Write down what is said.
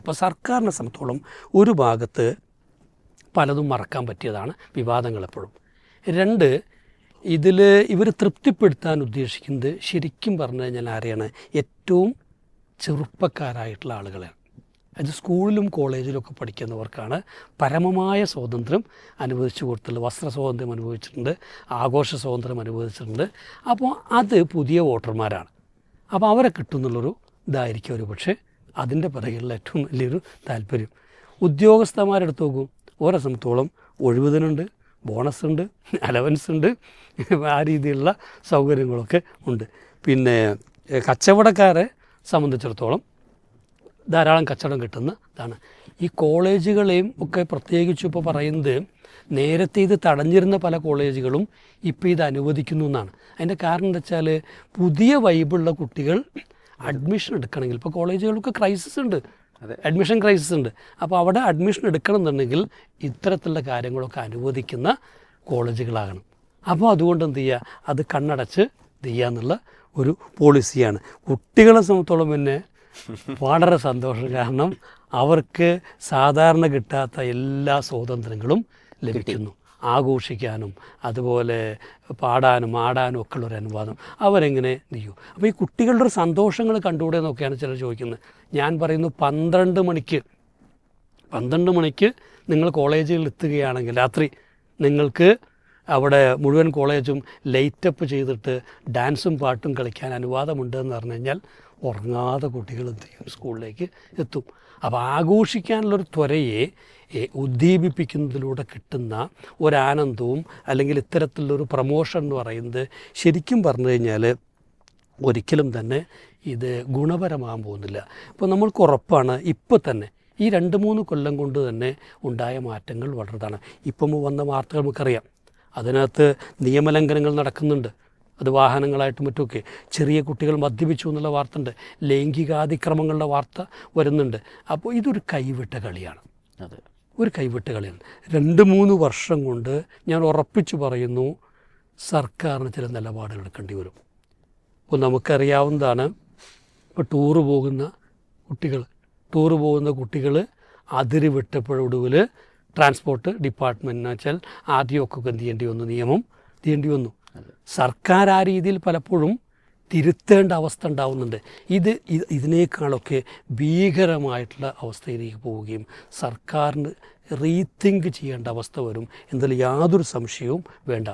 അപ്പോൾ സർക്കാരിനെ സംബന്ധിച്ചോളം ഒരു ഭാഗത്ത് പലതും മറക്കാൻ പറ്റിയതാണ് വിവാദങ്ങൾ എപ്പോഴും. രണ്ട്, ഇതിൽ ഇവർ തൃപ്തിപ്പെടുത്താൻ ഉദ്ദേശിക്കുന്നത് ശരിക്കും പറഞ്ഞു കഴിഞ്ഞാൽ ആരെയാണ്? ഏറ്റവും ചെറുപ്പക്കാരായിട്ടുള്ള ആളുകളെയാണ്. അത് സ്കൂളിലും കോളേജിലൊക്കെ പഠിക്കുന്നവർക്കാണ് പരമമായ സ്വാതന്ത്ര്യം അനുവദിച്ചു കൊടുത്തിട്ടുള്ളത്. വസ്ത്ര സ്വാതന്ത്ര്യം അനുഭവിച്ചിട്ടുണ്ട്, ആഘോഷ സ്വാതന്ത്ര്യം അനുവദിച്ചിട്ടുണ്ട്. അപ്പോൾ അത് പുതിയ വോട്ടർമാരാണ്. അപ്പോൾ അവരെ കിട്ടുന്നുള്ളൊരു ഇതായിരിക്കും ഒരു പക്ഷേ അതിൻ്റെ പിറകിലുള്ള ഏറ്റവും വലിയൊരു താല്പര്യം. ഉദ്യോഗസ്ഥന്മാരെടുത്ത് നോക്കും, ഓരോ സംബന്ധിച്ചോളം ഒഴിവുദിനുണ്ട്, ബോണസ് ഉണ്ട്, അലവൻസ് ഉണ്ട്, ആ രീതിയിലുള്ള സൗകര്യങ്ങളൊക്കെ ഉണ്ട്. പിന്നെ കച്ചവടക്കാരെ സംബന്ധിച്ചിടത്തോളം ധാരാളം കച്ചവടം കിട്ടുന്ന ഇതാണ്. ഈ കോളേജുകളെയും ഒക്കെ പ്രത്യേകിച്ച് ഇപ്പോൾ പറയുന്നത് നേരത്തെ ഇത് തടഞ്ഞിരുന്ന പല കോളേജുകളും ഇപ്പോൾ ഇത് അനുവദിക്കുന്നു എന്നാണ്. അതിൻ്റെ കാരണം എന്താ വെച്ചാൽ പുതിയ വൈബുള്ള കുട്ടികൾ അഡ്മിഷൻ എടുക്കണമെങ്കിൽ ഇപ്പോൾ കോളേജുകൾക്ക് ക്രൈസിസ് ഉണ്ട്, അഡ്മിഷൻ ക്രൈസിസ് ഉണ്ട്. അപ്പോൾ അവിടെ അഡ്മിഷൻ എടുക്കണം എന്നുണ്ടെങ്കിൽ ഇത്തരത്തിലുള്ള കാര്യങ്ങളൊക്കെ അനുവദിക്കുന്ന കോളേജുകളാകണം. അപ്പോൾ അതുകൊണ്ട് എന്ത് ചെയ്യുക, അത് കണ്ണടച്ച് ചെയ്യുക എന്നുള്ള ഒരു പോളിസിയാണ്. കുട്ടികളെ സംബന്ധിച്ചോളം പിന്നെ വളരെ സന്തോഷം. കാരണം അവർക്ക് സാധാരണ കിട്ടാത്ത എല്ലാ സ്വാതന്ത്ര്യങ്ങളും ലഭിക്കുന്നു. ആഘോഷിക്കാനും അതുപോലെ പാടാനും ആടാനും ഒക്കെ ഉള്ളൊരു അനുവാദം അവരെങ്ങനെ ചെയ്യും. അപ്പോൾ ഈ കുട്ടികളുടെ ഒരു സന്തോഷങ്ങൾ കണ്ടുകൂടെ എന്നൊക്കെയാണ് ചിലർ ചോദിക്കുന്നത്. ഞാൻ പറയുന്നു 12 മണിക്ക് നിങ്ങൾ കോളേജിൽ എത്തുകയാണെങ്കിൽ രാത്രി നിങ്ങൾക്ക് അവിടെ മുഴുവൻ കോളേജും ലൈറ്റപ്പ് ചെയ്തിട്ട് ഡാൻസും പാട്ടും കളിക്കാൻ അനുവാദമുണ്ടെന്ന് പറഞ്ഞു കഴിഞ്ഞാൽ ഉറങ്ങാതെ കുട്ടികൾ എന്ത് ചെയ്യും, സ്കൂളിലേക്ക് എത്തും. അപ്പോൾ ആഘോഷിക്കാനുള്ളൊരു ത്വരയെ ഉദ്ദീപിപ്പിക്കുന്നതിലൂടെ കിട്ടുന്ന ഒരാനന്ദവും അല്ലെങ്കിൽ ഇത്തരത്തിലുള്ളൊരു പ്രമോഷൻ എന്ന് പറയുന്നത് ശരിക്കും പറഞ്ഞു കഴിഞ്ഞാൽ ഒരിക്കലും തന്നെ ഇത് ഗുണപരമാകാൻ പോകുന്നില്ല. ഇപ്പോൾ നമ്മൾക്ക് ഉറപ്പാണ് ഇപ്പോൾ തന്നെ ഈ 2-3 കൊല്ലം കൊണ്ട് തന്നെ ഉണ്ടായ മാറ്റങ്ങൾ വളരെതാണ്. ഇപ്പം വന്ന വാർത്തകൾ നമുക്കറിയാം, അതിനകത്ത് നിയമലംഘനങ്ങൾ നടക്കുന്നുണ്ട്. അത് വാഹനങ്ങളായിട്ടും മറ്റുമൊക്കെ. ചെറിയ കുട്ടികൾ മദ്യപിച്ചു എന്നുള്ള വാർത്ത ഉണ്ട്, ലൈംഗികാതിക്രമങ്ങളുടെ വാർത്ത വരുന്നുണ്ട്. അപ്പോൾ ഇതൊരു കൈവിട്ട കളിയാണ്, ഒരു കൈവിട്ട കളിയാണ്. 2-3 വർഷം കൊണ്ട് ഞാൻ ഉറപ്പിച്ചു പറയുന്നു സർക്കാരിന് ചില നിലപാടുകൾ എടുക്കേണ്ടി വരും. ഇപ്പോൾ നമുക്കറിയാവുന്നതാണ്, ഇപ്പോൾ ടൂറ് പോകുന്ന കുട്ടികൾ അതിര് വിട്ടപ്പോഴൊടുവിൽ ട്രാൻസ്പോർട്ട് ഡിപ്പാർട്ട്മെൻറ്റിന് വെച്ചാൽ ആദ്യമൊക്കെ എന്ത് ചെയ്യേണ്ടി വന്നു. സർക്കാർ ആ രീതിയിൽ പലപ്പോഴും തിരുത്തേണ്ട അവസ്ഥ ഉണ്ടാവുന്നുണ്ട്. ഇതിനേക്കാളൊക്കെ ഭീകരമായിട്ടുള്ള അവസ്ഥയിലേക്ക് പോവുകയും സർക്കാരിന് റീതിങ്ക് ചെയ്യേണ്ട അവസ്ഥ വരും എന്നതിൽ യാതൊരു സംശയവും വേണ്ട.